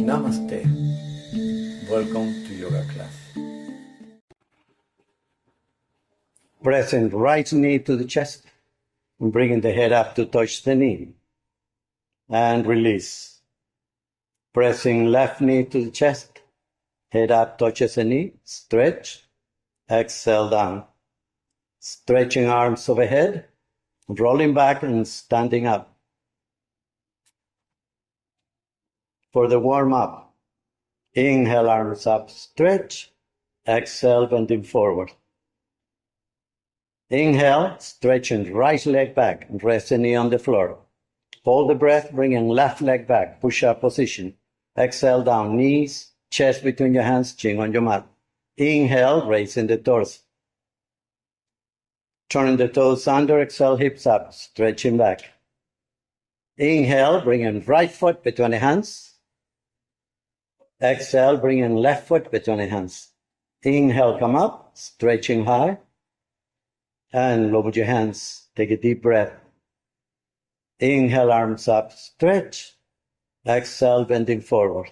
Namaste. Welcome to yoga class. Pressing right knee to the chest and bringing the head up to touch the knee. And release. Pressing left knee to the chest, head up touches the knee, stretch, exhale down. Stretching arms overhead, rolling back and standing up. For the warm-up, inhale, arms up, stretch, exhale, bending forward. Inhale, stretching right leg back, rest the knee on the floor. Hold the breath, bringing left leg back, push-up position. Exhale down, knees, chest between your hands, chin on your mat. Inhale, raising the torso. Turning the toes under, exhale, hips up, stretching back. Inhale, bringing right foot between the hands. Exhale, bringing left foot between the hands. Inhale, come up, stretching high. And lower your hands, take a deep breath. Inhale, arms up, stretch. Exhale, bending forward.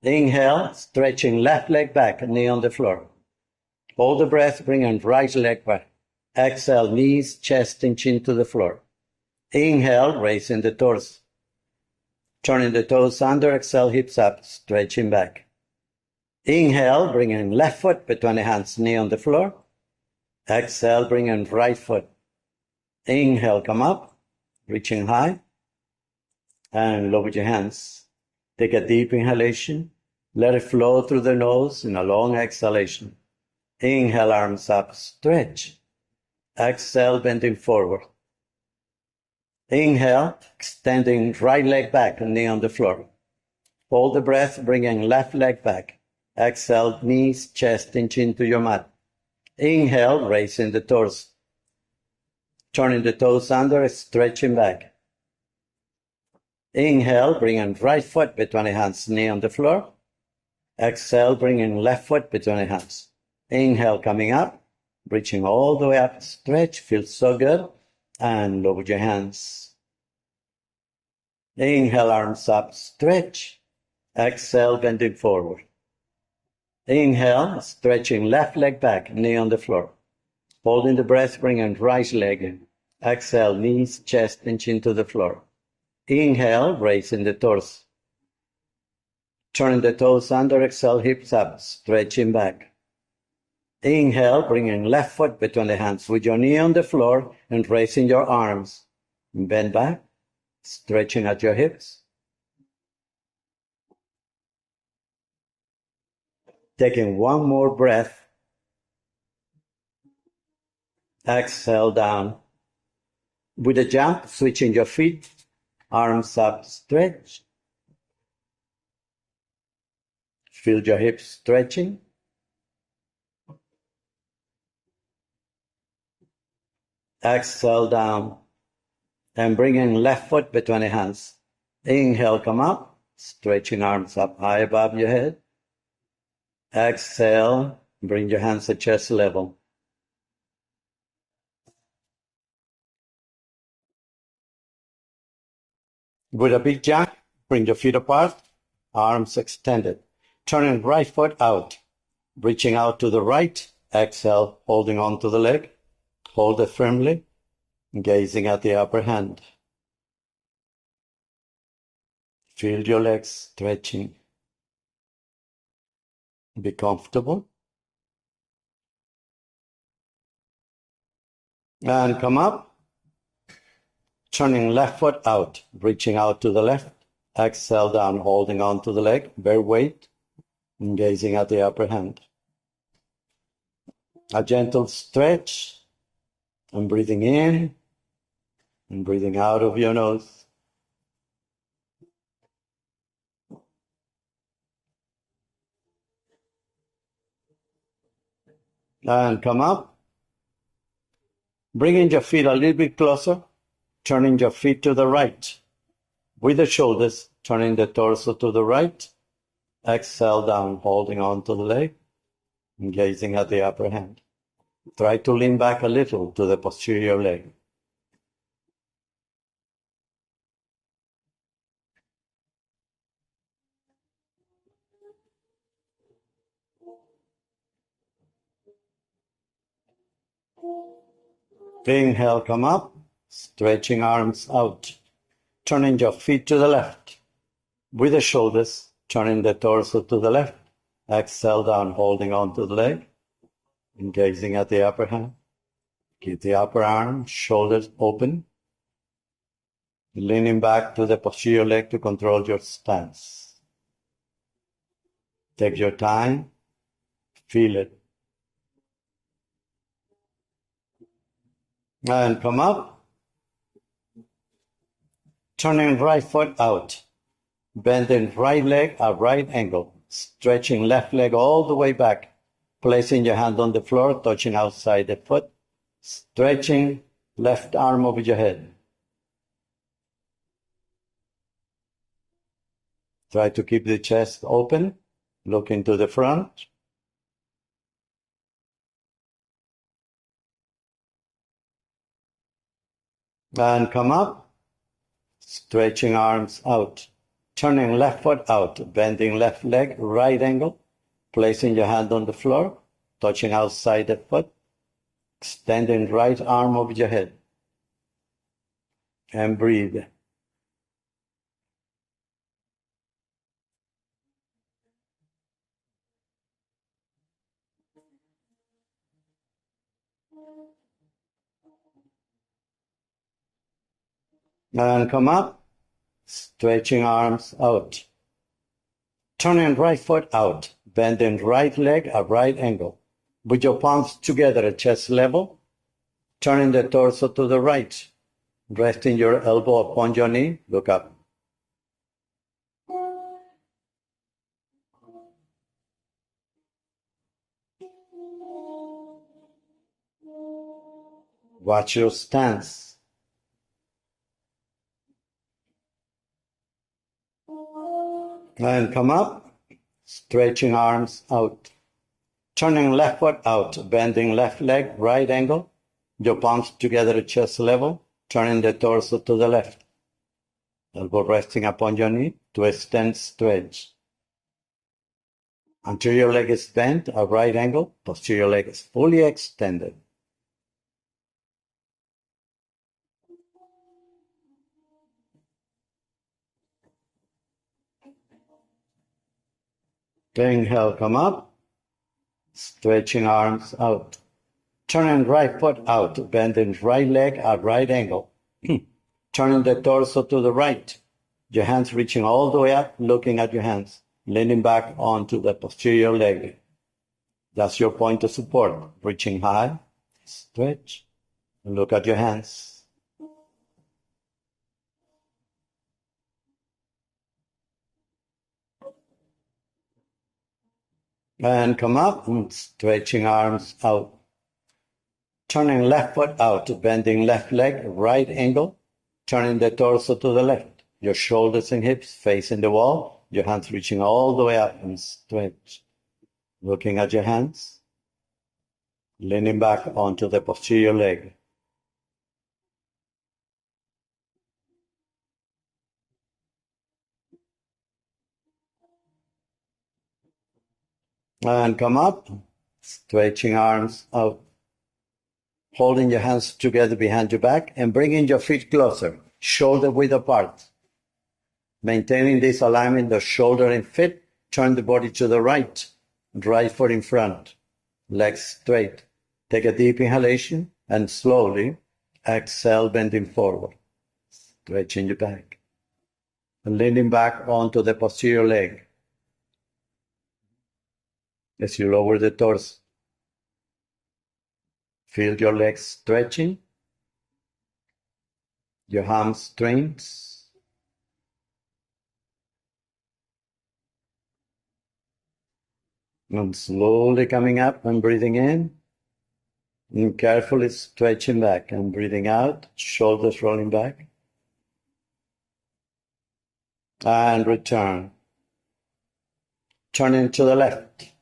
Inhale, stretching left leg back, knee on the floor. Hold the breath, bringing right leg back. Exhale, knees, chest, and chin to the floor. Inhale, raising the torso. Turning the toes under, exhale, hips up, stretching back. Inhale, bringing left foot between the hands, knee on the floor. Exhale, bringing right foot. Inhale, come up, reaching high. And lower your hands. Take a deep inhalation. Let it flow through the nose in a long exhalation. Inhale, arms up, stretch. Exhale, bending forward. Inhale, extending right leg back and knee on the floor. Hold the breath, bringing left leg back. Exhale, knees, chest, and chin to your mat. Inhale, raising the torso. Turning the toes under, stretching back. Inhale, bringing right foot between the hands, knee on the floor. Exhale, bringing left foot between the hands. Inhale, coming up, reaching all the way up, stretch, feels so good. And lower your hands. Inhale, arms up, stretch. Exhale, bending forward. Inhale, stretching left leg back, knee on the floor. Holding the breath, bringing right leg in. Exhale, knees, chest, and chin to the floor. Inhale, raising the torso. Turning the toes under, exhale, hips up, stretching back. Inhale, bringing left foot between the hands with your knee on the floor and raising your arms. Bend back, stretching at your hips. Taking one more breath. Exhale down. With a jump, switching your feet, arms up, stretch. Feel your hips stretching. Exhale down. And bringing left foot between the hands. Inhale, come up, stretching arms up high above your head. Exhale, bring your hands at chest level. With a big jump, bring your feet apart, arms extended. Turning right foot out, reaching out to the right. Exhale, holding on to the leg. Hold it firmly, gazing at the upper hand. Feel your legs stretching. Be comfortable. And come up. Turning left foot out, reaching out to the left. Exhale down, holding on to the leg, bear weight, and gazing at the upper hand. A gentle stretch, and breathing in, and breathing out of your nose. And come up. Bringing your feet a little bit closer, turning your feet to the right. With the shoulders, turning the torso to the right. Exhale down, holding on to the leg, and gazing at the upper hand. Try to lean back a little to the posterior leg. Inhale, come up, stretching arms out, turning your feet to the left. With the shoulders, turning the torso to the left. Exhale down, holding on to the leg, and gazing at the upper hand. Keep the upper arm, shoulders open, leaning back to the posterior leg to control your stance. Take your time, feel it. And come up, turning right foot out, bending right leg at right angle, stretching left leg all the way back, placing your hand on the floor, touching outside the foot, stretching left arm over your head. Try to keep the chest open, looking to the front. And come up, stretching arms out, turning left foot out, bending left leg, right angle, placing your hand on the floor, touching outside the foot, extending right arm over your head. And breathe. And come up, stretching arms out. Turning right foot out, bending right leg at right angle. With your palms together at chest level, turning the torso to the right. Resting your elbow upon your knee, look up. Watch your stance. And come up, stretching arms out. Turning left foot out, bending left leg, right angle. Your palms together at chest level, turning the torso to the left. Elbow resting upon your knee to extend stretch. Anterior leg is bent at right angle, posterior leg is fully extended. Inhale, come up, stretching arms out. Turning right foot out, bending right leg at right angle. Turning the torso to the right. Your hands reaching all the way up, looking at your hands. Leaning back onto the posterior leg. That's your point of support. Reaching high, stretch, and look at your hands. And come up, stretching arms out. Turning left foot out, bending left leg, right angle. Turning the torso to the left. Your shoulders and hips facing the wall. Your hands reaching all the way up and stretch. Looking at your hands. Leaning back onto the posterior leg. And come up, stretching arms out. Holding your hands together behind your back and bringing your feet closer, shoulder width apart. Maintaining this alignment of shoulder and feet, turn the body to the right, right foot in front, legs straight. Take a deep inhalation and slowly exhale, bending forward, stretching your back. And leaning back onto the posterior leg as you lower the torso. Feel your legs stretching, your hamstrings, and slowly coming up and breathing in, and carefully stretching back and breathing out, shoulders rolling back, and return. Turning to the left,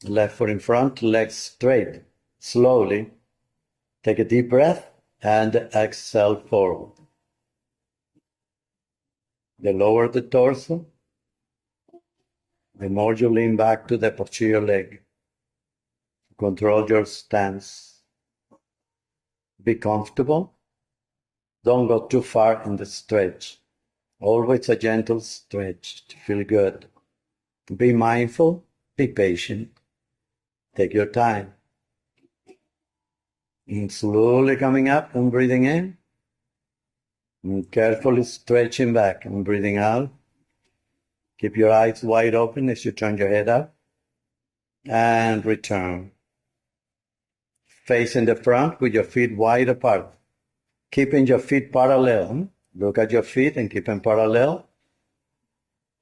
left foot in front, legs straight, slowly. Take a deep breath and exhale forward. Then lower the torso. The more you lean back to the posterior leg, control your stance. Be comfortable. Don't go too far in the stretch. Always a gentle stretch to feel good. Be mindful. Be patient. Take your time. And slowly coming up and breathing in. And carefully stretching back and breathing out. Keep your eyes wide open as you turn your head up. And return. Facing the front with your feet wide apart. Keeping your feet parallel. Look at your feet and keep them parallel.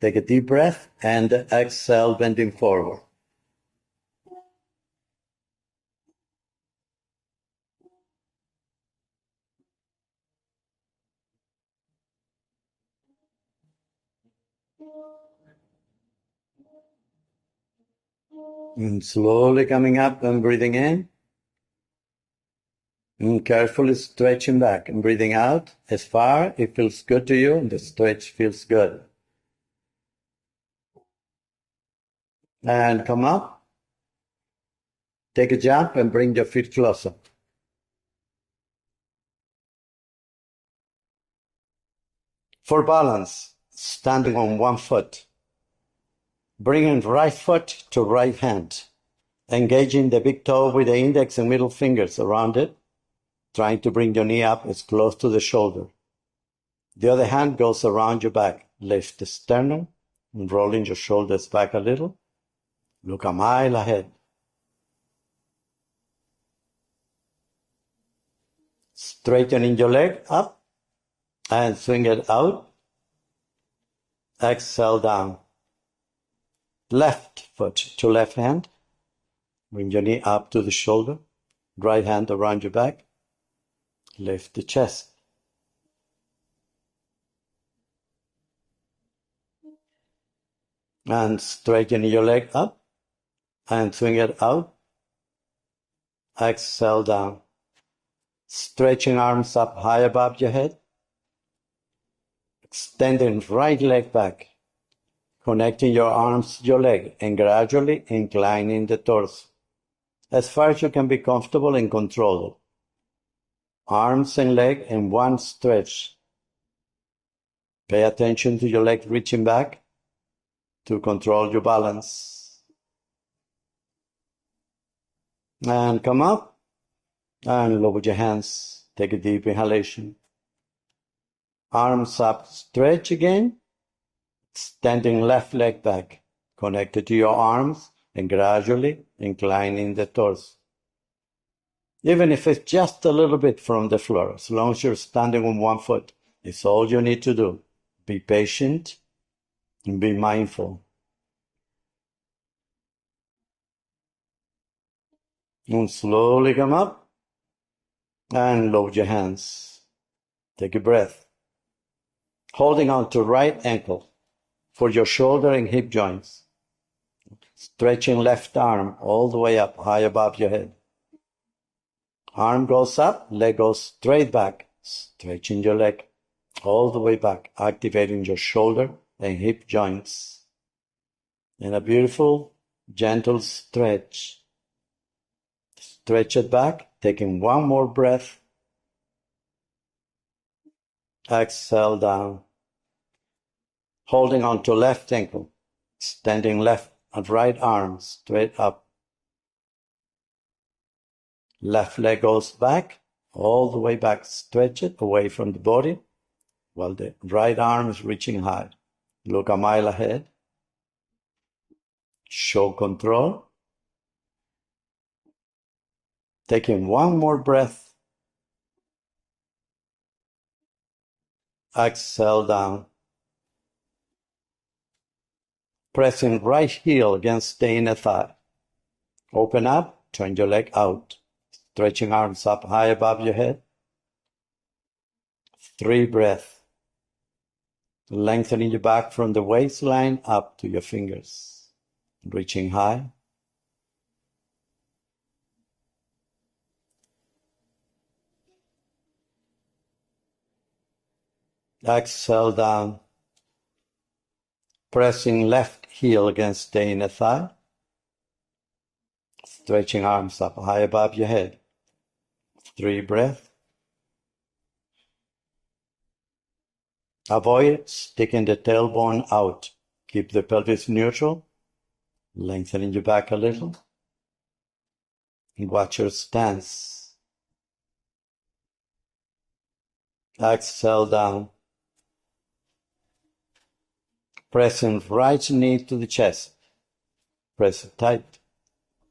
Take a deep breath and exhale, bending forward. And slowly coming up and breathing in. And carefully stretching back and breathing out as far it feels good to you and the stretch feels good. And come up. Take a jump and bring your feet closer. For balance, standing on one foot. Bringing right foot to right hand. Engaging the big toe with the index and middle fingers around it. Trying to bring your knee up as close to the shoulder. The other hand goes around your back. Lift the sternum and rolling your shoulders back a little. Look a mile ahead. Straightening your leg up and swing it out. Exhale down. Left foot to left hand. Bring your knee up to the shoulder. Right hand around your back. Lift the chest. And straightening your leg up and swing it out. Exhale down. Stretching arms up high above your head. Extending right leg back. Connecting your arms to your leg and gradually inclining the torso. As far as you can be comfortable and control it. Arms and leg in one stretch. Pay attention to your leg reaching back to control your balance. And come up and lower your hands. Take a deep inhalation. Arms up, stretch again. Extending left leg back, connected to your arms and gradually inclining the torso. Even if it's just a little bit from the floor, as long as you're standing on one foot, it's all you need to do. Be patient and be mindful. And slowly come up and lower your hands. Take a breath. Holding on to right ankle for your shoulder and hip joints. Stretching left arm all the way up, high above your head. Arm goes up, leg goes straight back. Stretching your leg all the way back, activating your shoulder and hip joints. And a beautiful, gentle stretch. Stretch it back, taking one more breath. Exhale down. Holding on to left ankle, extending left and right arm straight up. Left leg goes back, all the way back. Stretch it away from the body while the right arm is reaching high. Look a mile ahead. Show control. Taking one more breath. Exhale down. Pressing right heel against the inner thigh. Open up, turn your leg out. Stretching arms up high above your head. 3 breaths. Lengthening your back from the waistline up to your fingers. Reaching high. Exhale down. Pressing left heel against the inner thigh. Stretching arms up high above your head. 3 breaths. Avoid sticking the tailbone out. Keep the pelvis neutral. Lengthening your back a little. And watch your stance. Exhale down. Pressing right knee to the chest. Press it tight.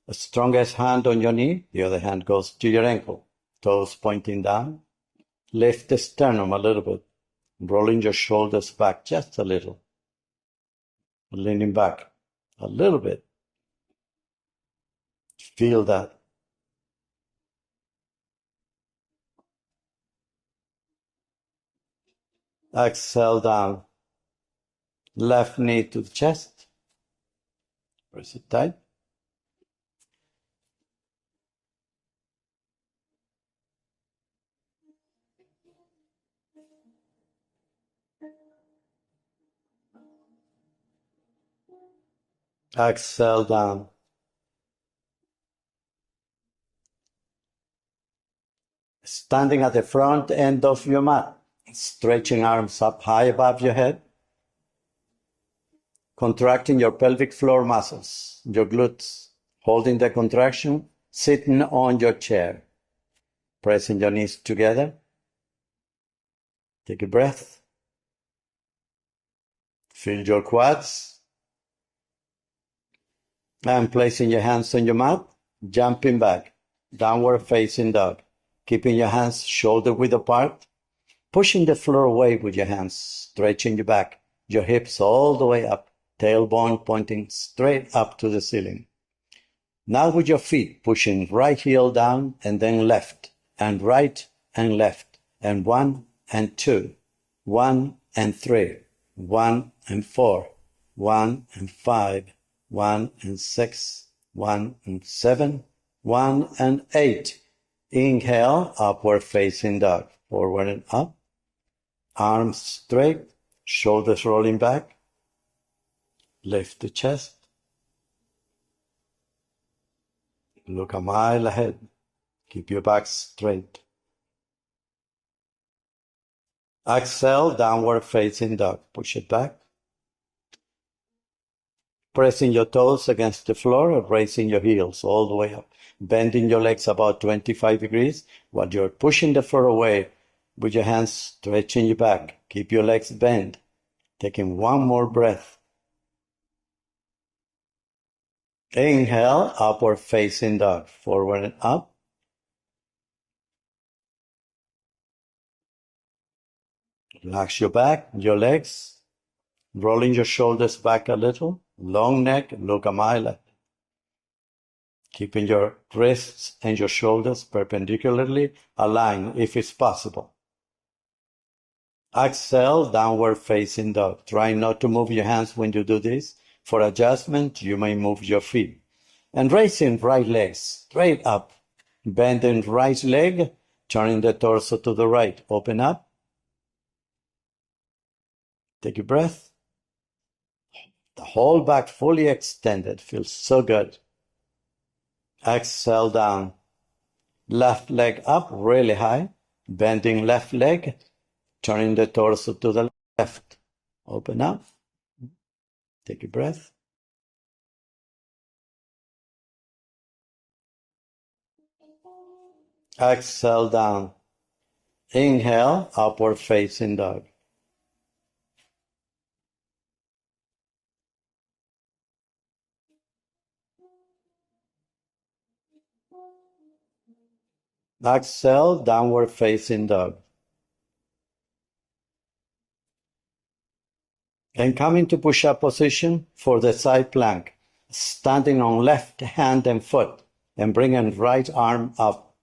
The strongest hand on your knee, the other hand goes to your ankle. Toes pointing down. Lift the sternum a little bit. Rolling your shoulders back just a little. Leaning back a little bit. Feel that. Exhale down. Left knee to the chest. Press it tight. Exhale down. Standing at the front end of your mat. Stretching arms up high above your head. Contracting your pelvic floor muscles, your glutes. Holding the contraction, sitting on your chair. Pressing your knees together. Take a breath. Feel your quads. And placing your hands on your mat, jumping back, downward facing dog. Keeping your hands shoulder width apart. Pushing the floor away with your hands, stretching your back, your hips all the way up, tailbone pointing straight up to the ceiling. Now with your feet, pushing right heel down and then left, and right and left, and 1 and 2, 1 and 3, 1 and 4, 1 and 5, 1 and 6, 1 and 7, 1 and 8. Inhale, upward facing dog, forward and up. Arms straight, shoulders rolling back. Lift the chest. Look a mile ahead. Keep your back straight. Exhale, downward facing dog. Push it back. Pressing your toes against the floor or raising your heels all the way up. Bending your legs about 25 degrees while you're pushing the floor away with your hands stretching your back. Keep your legs bent. Taking one more breath. Inhale, upward facing dog. Forward and up. Relax your back, your legs. Rolling your shoulders back a little. Long neck, look a mile ahead. Keeping your wrists and your shoulders perpendicularly aligned if it's possible. Exhale, downward facing dog. Try not to move your hands when you do this. For adjustment, you may move your feet. And raising right leg straight up. Bending right leg, turning the torso to the right. Open up. Take a breath. The whole back fully extended. Feels so good. Exhale down. Left leg up really high. Bending left leg. Turning the torso to the left. Open up. Take a breath. Exhale down. Inhale, upward facing dog. Exhale, downward facing dog. And come into push-up position for the side plank, standing on left hand and foot, and bringing right arm up.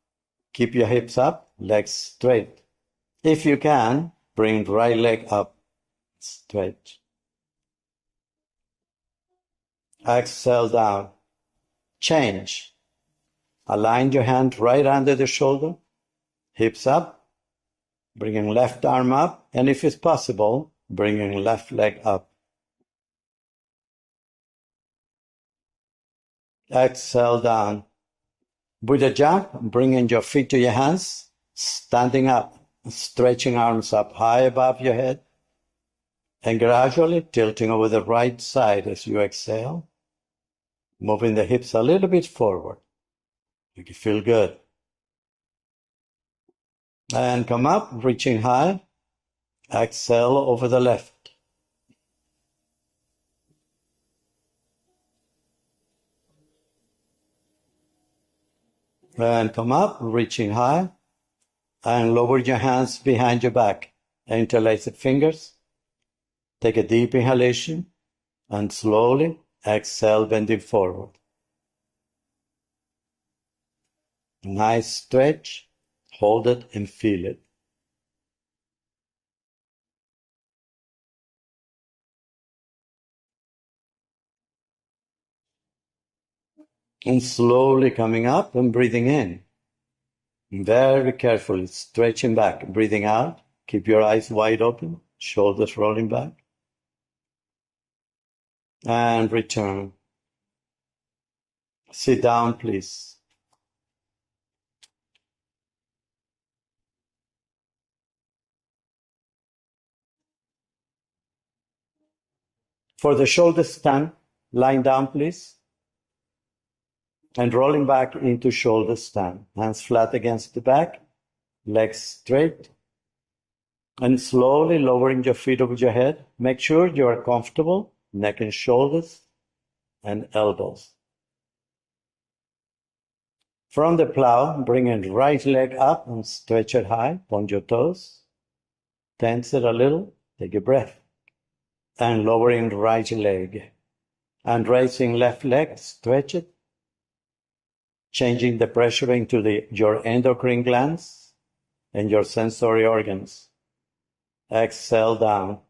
Keep your hips up, legs straight. If you can, bring right leg up, straight. Exhale down. Change. Align your hand right under the shoulder, hips up, bringing left arm up, and if it's possible, bringing left leg up. Exhale down. With a jump, bringing your feet to your hands, standing up, stretching arms up high above your head, and gradually tilting over the right side as you exhale, moving the hips a little bit forward. Make it feel good. And come up, reaching high. Exhale over the left. And come up, reaching high. And lower your hands behind your back. Interlace the fingers. Take a deep inhalation. And slowly exhale, bending forward. Nice stretch. Hold it and feel it. And slowly coming up and breathing in. Very carefully stretching back, breathing out. Keep your eyes wide open, shoulders rolling back. And return. Sit down, please. For the shoulder stand, lying down, please. And rolling back into shoulder stand. Hands flat against the back, legs straight. And slowly lowering your feet over your head. Make sure you are comfortable, neck and shoulders, and elbows. From the plow, bring your right leg up and stretch it high, point your toes. Tense it a little, take a breath. And lowering right leg. And raising left leg, stretch it. Changing the pressure into your endocrine glands and your sensory organs. Exhale down.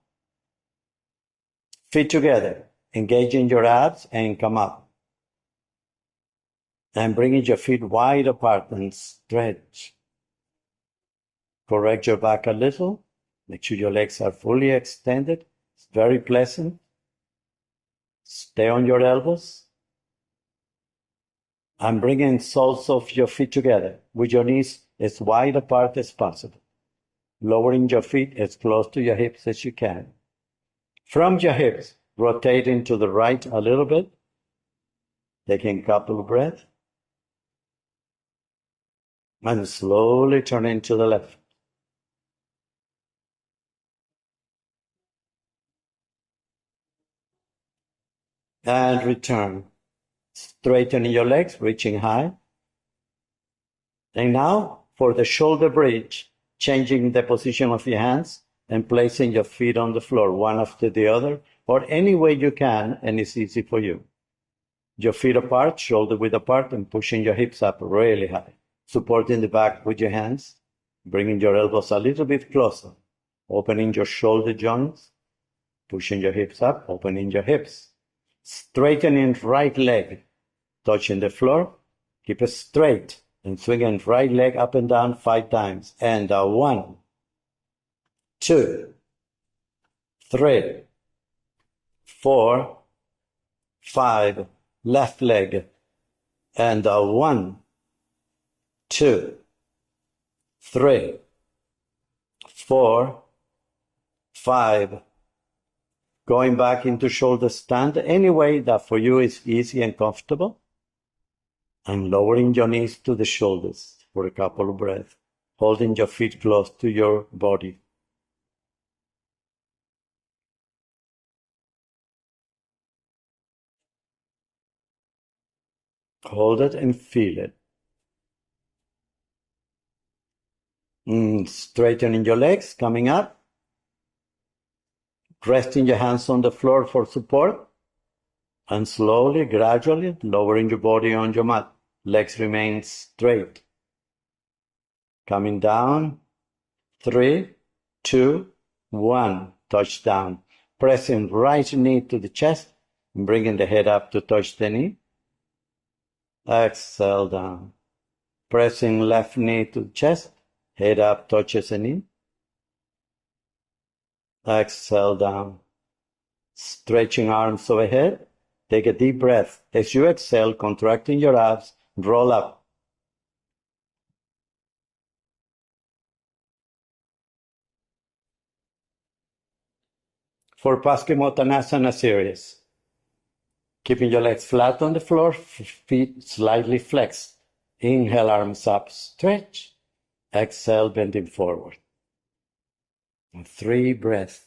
Feet together, engaging your abs and come up. And bringing your feet wide apart and stretch. Correct your back a little. Make sure your legs are fully extended. It's very pleasant. Stay on your elbows. And bringing soles of your feet together with your knees as wide apart as possible. Lowering your feet as close to your hips as you can. From your hips, rotating to the right a little bit. Taking a couple of breaths. And slowly turning to the left. And return. Straightening your legs, reaching high. And now for the shoulder bridge, changing the position of your hands and placing your feet on the floor, one after the other, or any way you can, and it's easy for you. Your feet apart, shoulder width apart, and pushing your hips up really high. Supporting the back with your hands, bringing your elbows a little bit closer, opening your shoulder joints, pushing your hips up, opening your hips. Straightening right leg, touching the floor, keep it straight, and swinging right leg up and down 5 times. And 1, 2, 3, 4, 5. Left leg. And 1, 2, 3, 4, 5. Going back into shoulder stand any way that for you is easy and comfortable. And lowering your knees to the shoulders for a couple of breaths. Holding your feet close to your body. Hold it and feel it. Straightening your legs, coming up. Resting your hands on the floor for support. And slowly, gradually, lowering your body on your mat. Legs remain straight. Coming down. 3, 2, 1. Touch down. Pressing right knee to the chest. Bringing the head up to touch the knee. Exhale down. Pressing left knee to the chest. Head up touches the knee. Exhale down. Stretching arms overhead. Take a deep breath. As you exhale, contracting your abs, roll up. For Paschimottanasana series, keeping your legs flat on the floor, feet slightly flexed. Inhale, arms up, stretch. Exhale, bending forward. And 3 breaths,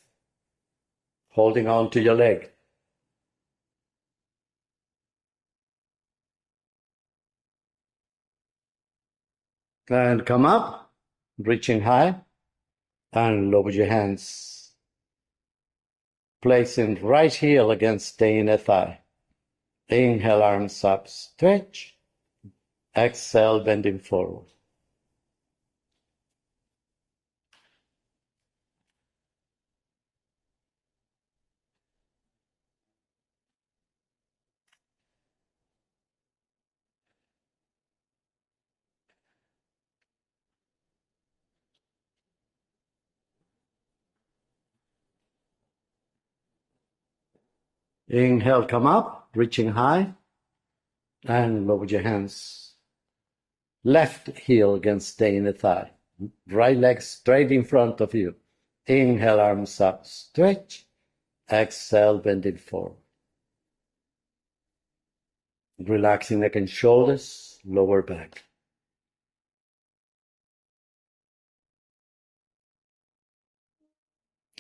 holding on to your leg. And come up, reaching high, and lower your hands. Placing right heel against the inner thigh. Inhale, arms up, stretch. Exhale, bending forward. Inhale, come up, reaching high, and lower your hands. Left heel against the inner thigh. Right leg straight in front of you. Inhale, arms up, stretch. Exhale, bending forward. Relaxing neck and shoulders, lower back.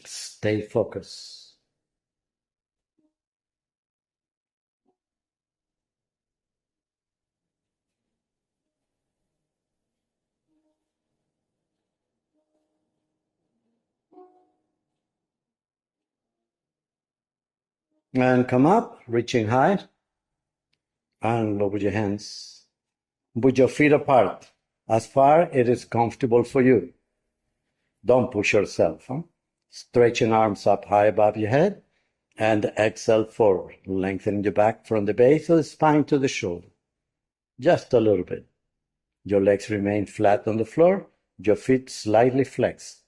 Stay focused. And come up, reaching high, and lower your hands. Put your feet apart, as far as it is comfortable for you. Don't push yourself. Stretching arms up high above your head, and exhale forward, lengthening your back from the base of the spine to the shoulder. Just a little bit. Your legs remain flat on the floor, your feet slightly flexed,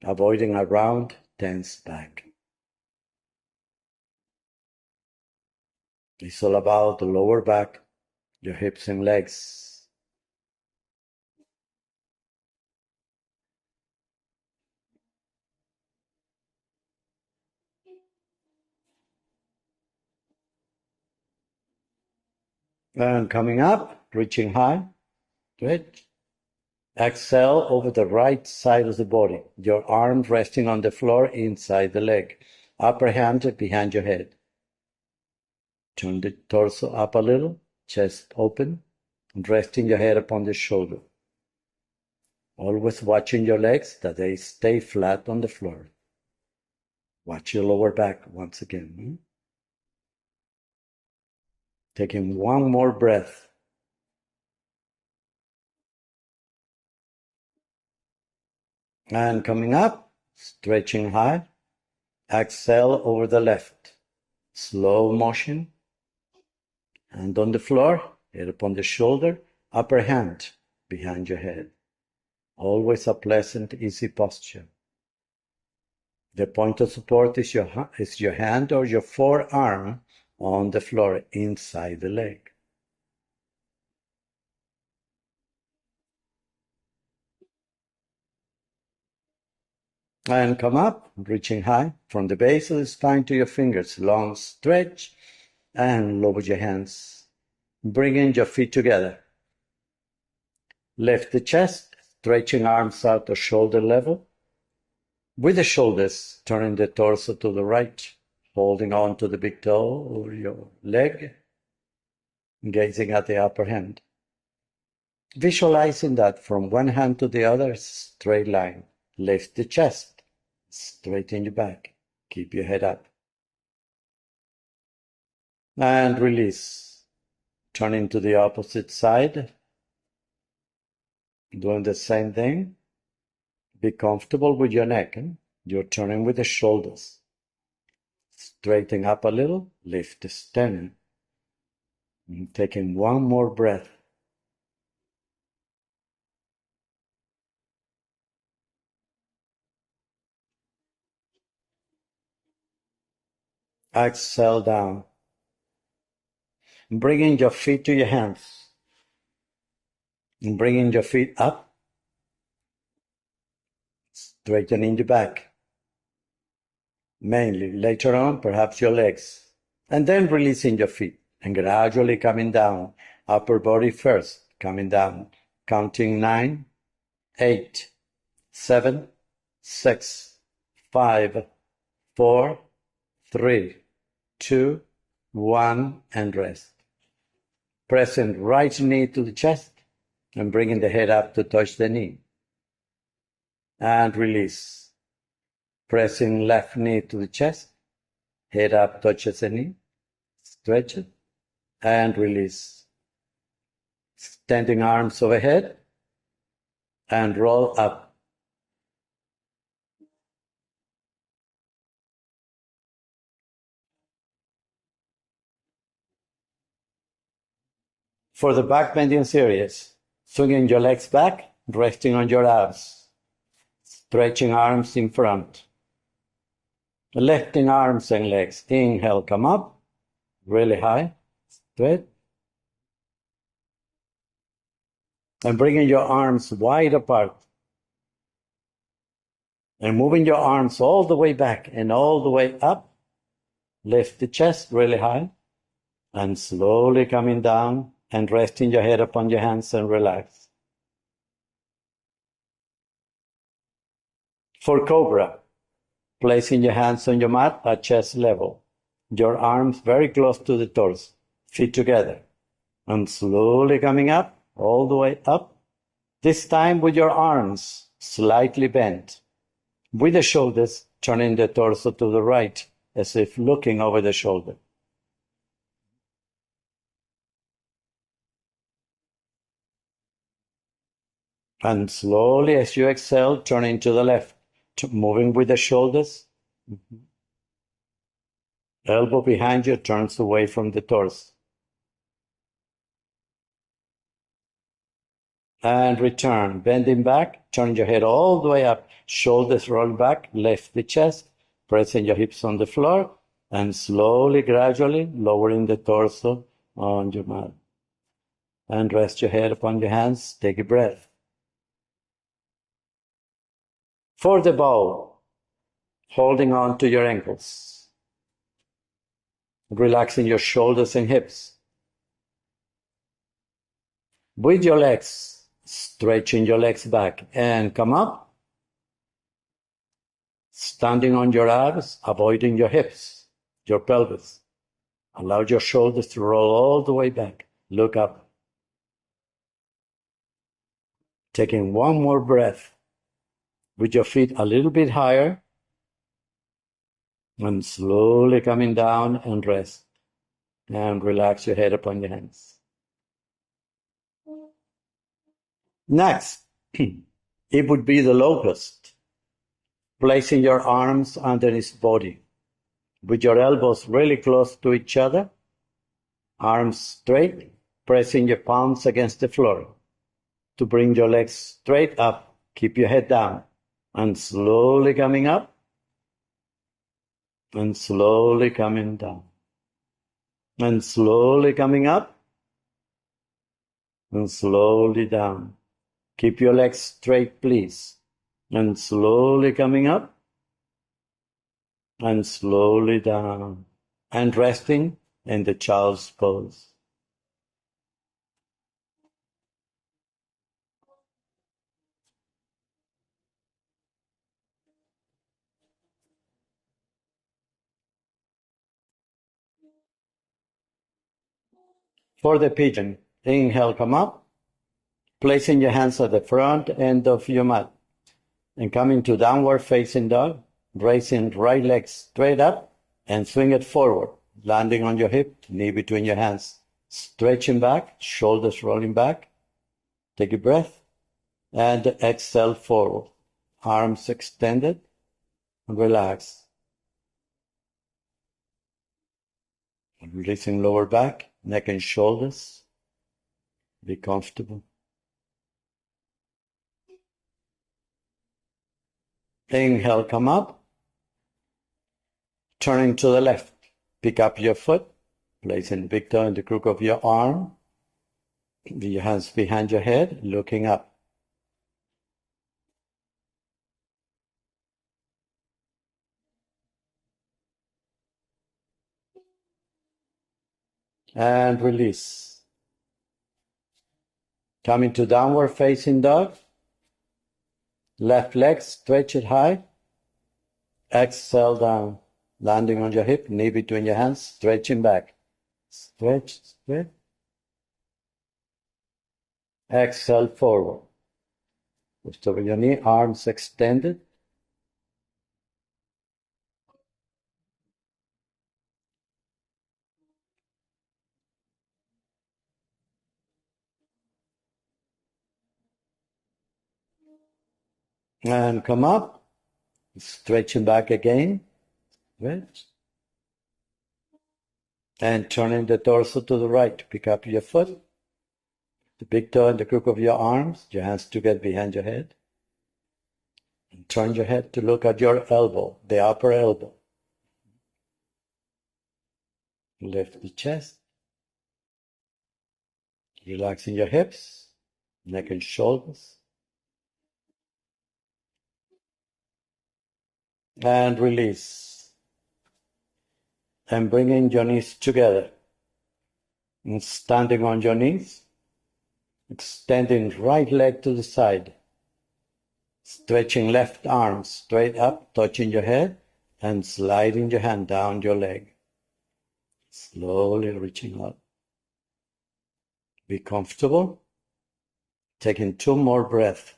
avoiding a round, tense back. It's all about the lower back, your hips and legs. And coming up, reaching high, stretch. Exhale over the right side of the body, your arms resting on the floor inside the leg, upper hand behind your head. Turn the torso up a little, chest open, and resting your head upon the shoulder. Always watching your legs that they stay flat on the floor. Watch your lower back once again. Taking one more breath. And coming up, stretching high. Exhale over the left. Slow motion. Hand on the floor, head upon the shoulder, upper hand behind your head. Always a pleasant, easy posture. The point of support is your hand or your forearm on the floor inside the leg. And come up, reaching high from the base of the spine to your fingers. Long stretch and lower your hands. Bringing your feet together. Lift the chest, stretching arms out to shoulder level. With the shoulders, turning the torso to the right, holding on to the big toe over your leg, gazing at the upper hand. Visualizing that from one hand to the other, straight line. Lift the chest, straighten your back, keep your head up. And release. Turning to the opposite side, doing the same thing. Be comfortable with your neck. You're turning with the shoulders. Straighten up a little, lift the sternum. And taking one more breath. Exhale down. Bringing your feet to your hands. And bringing your feet up. Straightening the back. Mainly. Later on, perhaps your legs. And then releasing your feet. And gradually coming down. Upper body first. Coming down. Counting 9, 8, 7, 6, 5, 4, 3, 2, 1, and rest. Pressing right knee to the chest and bringing the head up to touch the knee. And release. Pressing left knee to the chest, head up touches the knee, stretch it, and release. Extending arms overhead and roll up. For the back bending series, swinging your legs back, resting on your abs, stretching arms in front, lifting arms and legs. Inhale, come up, really high, stretch, and bringing your arms wide apart, and moving your arms all the way back and all the way up. Lift the chest really high, and slowly coming down and resting your head upon your hands and relax. For Cobra, placing your hands on your mat at chest level, your arms very close to the torso, feet together, and slowly coming up, all the way up, this time with your arms slightly bent, with the shoulders turning the torso to the right, as if looking over the shoulder. And slowly, as you exhale, turning to the left, moving with the shoulders. Elbow behind you turns away from the torso. And return, bending back, turn your head all the way up, shoulders roll back, lift the chest, pressing your hips on the floor, and slowly, gradually lowering the torso on your mat. And rest your head upon your hands, take a breath. For the bow, holding on to your ankles, relaxing your shoulders and hips. With your legs, stretching your legs back and come up. Standing on your abs, avoiding your hips, your pelvis. Allow your shoulders to roll all the way back. Look up. Taking one more breath with your feet a little bit higher and slowly coming down and rest. And relax your head upon your hands. Next, it would be the locust. Placing your arms under his body with your elbows really close to each other, arms straight, pressing your palms against the floor to bring your legs straight up. Keep your head down and slowly coming up and slowly coming down and slowly coming up and slowly down. Keep your legs straight, please, and slowly coming up and slowly down and resting in the child's pose. For the pigeon, inhale, come up, placing your hands at the front end of your mat and coming to downward facing dog, raising right leg straight up and swing it forward, landing on your hip, knee between your hands, stretching back, shoulders rolling back. Take a breath and exhale forward, arms extended, relax. Releasing lower back, neck and shoulders. Be comfortable. Inhale, come up. Turning to the left. Pick up your foot, placing the big toe in the crook of your arm, with your hands behind your head, looking up. And release. Come into downward facing dog. Left leg, stretch it high. Exhale down, landing on your hip, knee between your hands, stretching back. Stretch, stretch. Exhale forward. Lift over your knee, arms extended. And come up, stretching back again. Stretch. And turning the torso to the right. Pick up your foot, the big toe and the crook of your arms, your hands together behind your head. And turn your head to look at your elbow, the upper elbow. Lift the chest. Relaxing your hips, neck and shoulders. And release. And bringing your knees together. And standing on your knees. Extending right leg to the side. Stretching left arm straight up, touching your head. And sliding your hand down your leg. Slowly reaching up. Be comfortable. Taking 2 more breaths.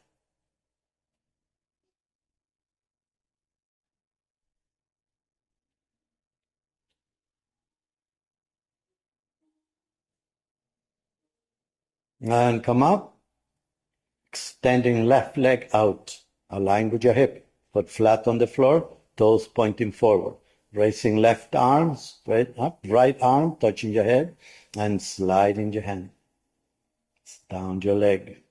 And come up. Extending left leg out. Align with your hip. Foot flat on the floor. Toes pointing forward. Raising left arm straight up. Right arm touching your head. And sliding your hand down your leg.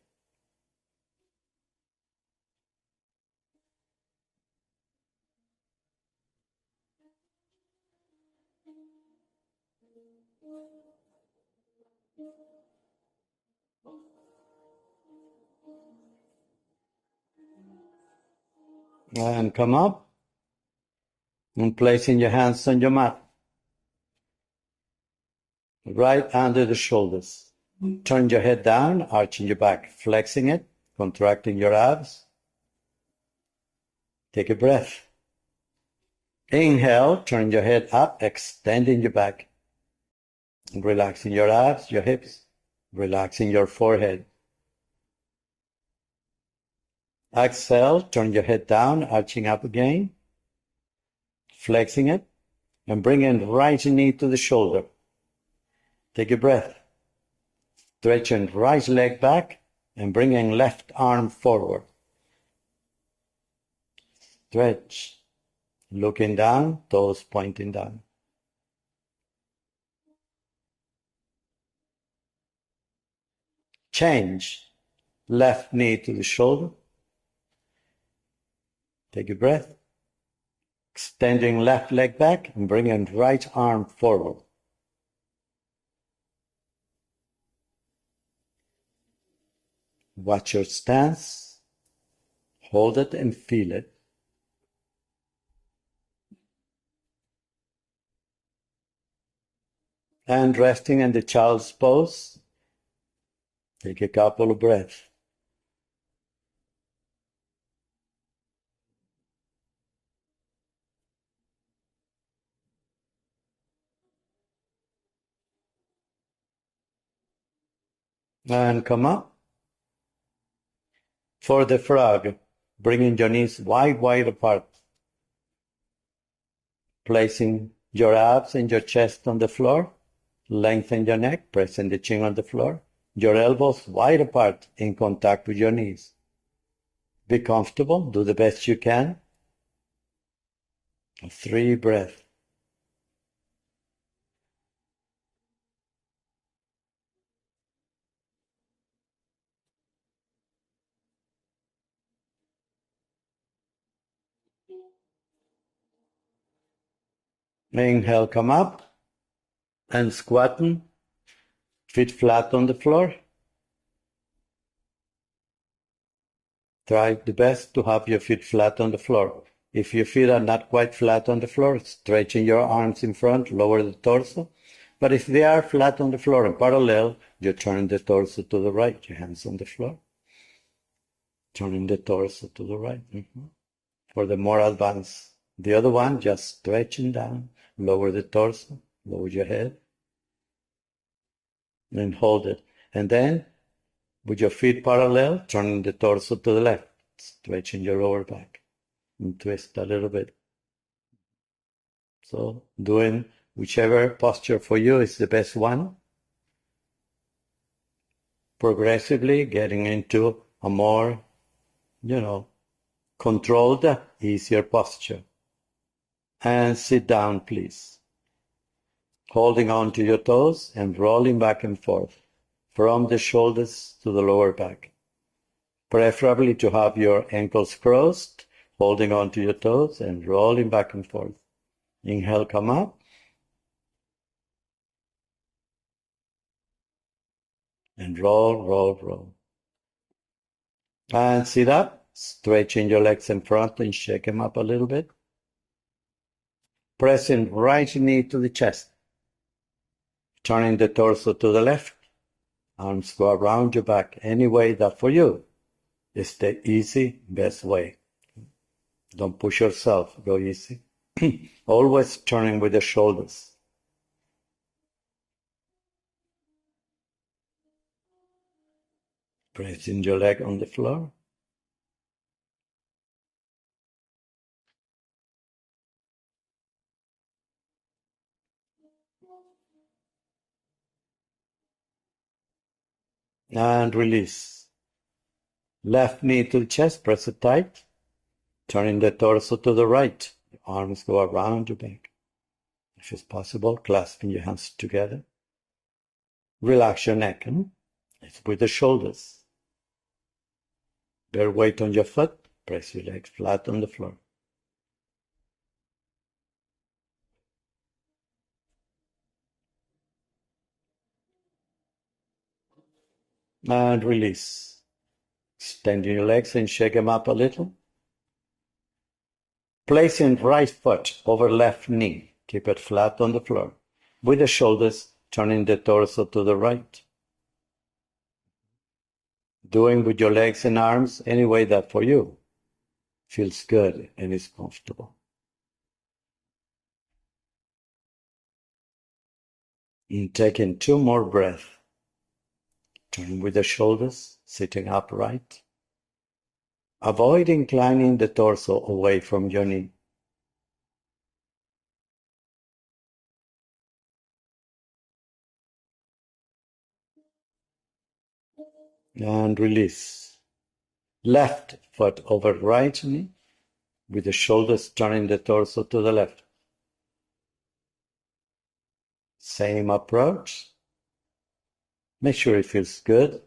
And come up. And placing your hands on your mat. Right under the shoulders. Turn your head down, arching your back, flexing it, contracting your abs. Take a breath. Inhale, turn your head up, extending your back. Relaxing your abs, your hips, relaxing your forehead. Exhale, turn your head down, arching up again, flexing it, and bringing right knee to the shoulder. Take a breath. Stretching right leg back and bringing left arm forward. Stretch. Looking down, toes pointing down. Change. Left knee to the shoulder. Take a breath. Extending left leg back and bringing right arm forward. Watch your stance. Hold it and feel it. And resting in the child's pose. Take a couple of breaths. And come up. For the frog, bringing your knees wide apart. Placing your abs and your chest on the floor. Lengthen your neck, pressing the chin on the floor. Your elbows wide apart in contact with your knees. Be comfortable. Do the best you can. 3 breaths. Inhale, come up and squatting, feet flat on the floor. Try the best to have your feet flat on the floor. If your feet are not quite flat on the floor, stretching your arms in front, lower the torso. But if they are flat on the floor and parallel, you turn the torso to the right, your hands on the floor. Turning the torso to the right. For the more advanced. The other one, just stretching down, lower the torso, lower your head, and hold it. And then, with your feet parallel, turning the torso to the left, stretching your lower back, and twist a little bit. So, doing whichever posture for you is the best one. Progressively getting into a more, controlled, easier posture. And sit down, please. Holding on to your toes and rolling back and forth from the shoulders to the lower back. Preferably to have your ankles crossed, holding on to your toes and rolling back and forth. Inhale, come up. And roll, roll, roll. And sit up, stretching your legs in front and shake them up a little bit. Pressing right knee to the chest. Turning the torso to the left. Arms go around your back any way that for you is the easy, best way. Don't push yourself, go easy. Always turning with the shoulders. Pressing your leg on the floor. And release. Left knee to the chest, press it tight. Turning the torso to the right. The arms go around your back. If it's possible, clasping your hands together. Relax your neck. It's with the shoulders. Bear weight on your foot. Press your legs flat on the floor. And release. Extending your legs and shake them up a little. Placing right foot over left knee. Keep it flat on the floor. With the shoulders, turning the torso to the right. Doing with your legs and arms any way that for you feels good and is comfortable. And taking 2 more breaths. Turning with the shoulders, sitting upright. Avoid inclining the torso away from your knee. And release. Left foot over right knee, with the shoulders turning the torso to the left. Same approach. Make sure it feels good.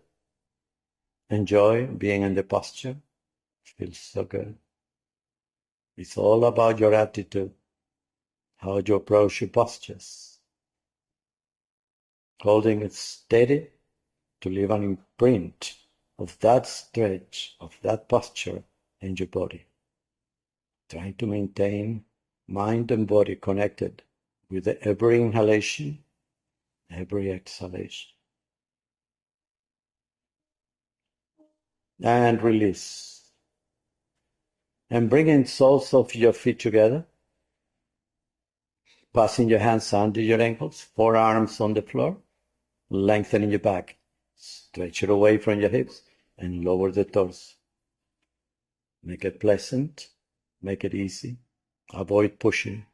Enjoy being in the posture. It feels so good. It's all about your attitude, how you approach your postures. Holding it steady to leave an imprint of that stretch, of that posture in your body. Trying to maintain mind and body connected with every inhalation, every exhalation. And release. And bringing soles of your feet together. Passing your hands under your ankles, forearms on the floor. Lengthening your back. Stretch it away from your hips and lower the torso. Make it pleasant. Make it easy. Avoid pushing.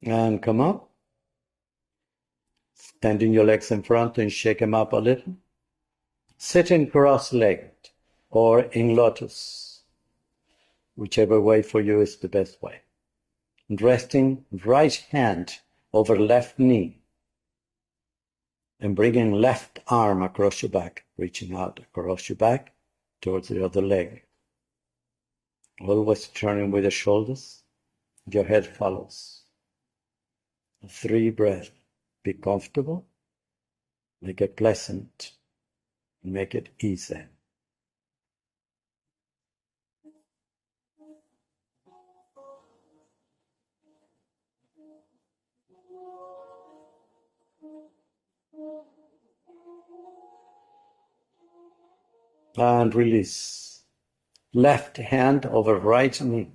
And come up. Extending your legs in front and shake them up a little. Sitting cross-legged or in lotus. Whichever way for you is the best way. And resting right hand over left knee. And bringing left arm across your back, reaching out across your back towards the other leg. Always turning with the shoulders. Your head follows. 3 breaths. Be comfortable. Make it pleasant. Make it easy. And release. Left hand over right knee.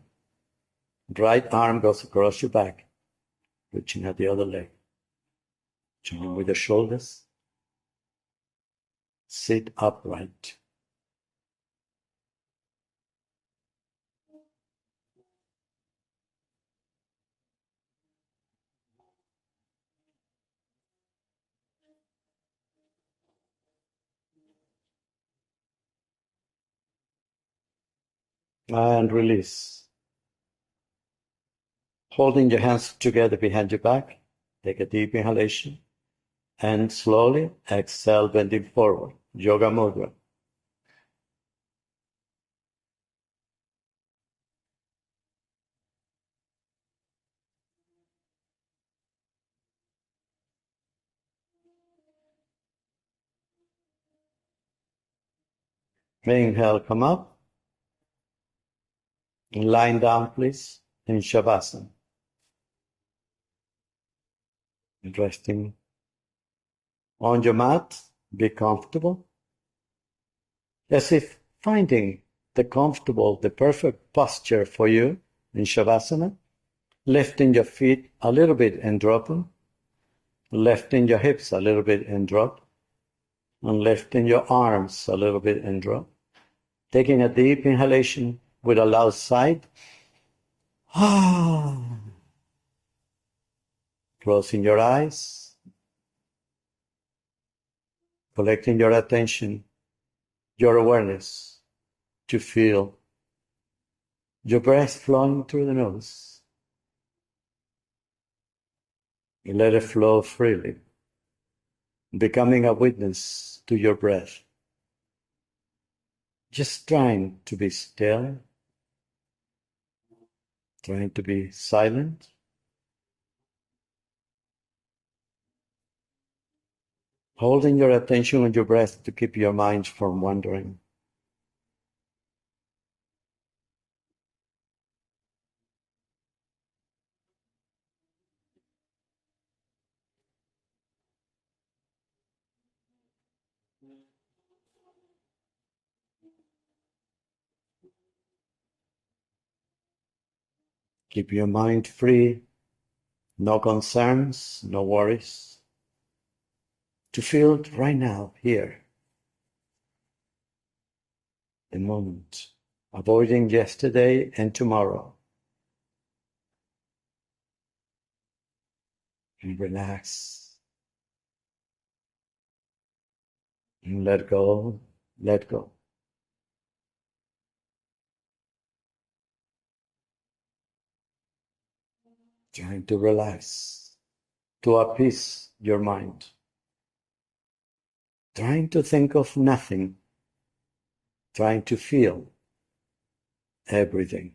Right arm goes across your back, reaching at the other leg. Turning with the shoulders. Sit upright. And release. Holding your hands together behind your back. Take a deep inhalation. And slowly exhale, bending forward. Yoga Mudra. Inhale, come up. Lying down, please, in Shavasana. Resting on your mat. Be comfortable. As if finding the perfect posture for you in Shavasana. Lifting your feet a little bit and dropping. Lifting your hips a little bit and drop. And lifting your arms a little bit and drop. Taking a deep inhalation with a loud sigh. Closing your eyes. Collecting your attention, your awareness to feel your breath flowing through the nose. You let it flow freely, becoming a witness to your breath. Just trying to be still, trying to be silent. Holding your attention on your breath to keep your mind from wandering. Keep your mind free, no concerns, no worries. To feel it right now, here, the moment, avoiding yesterday and tomorrow. And relax. And let go, let go. Trying to relax, to appease your mind. Trying to think of nothing. Trying to feel everything.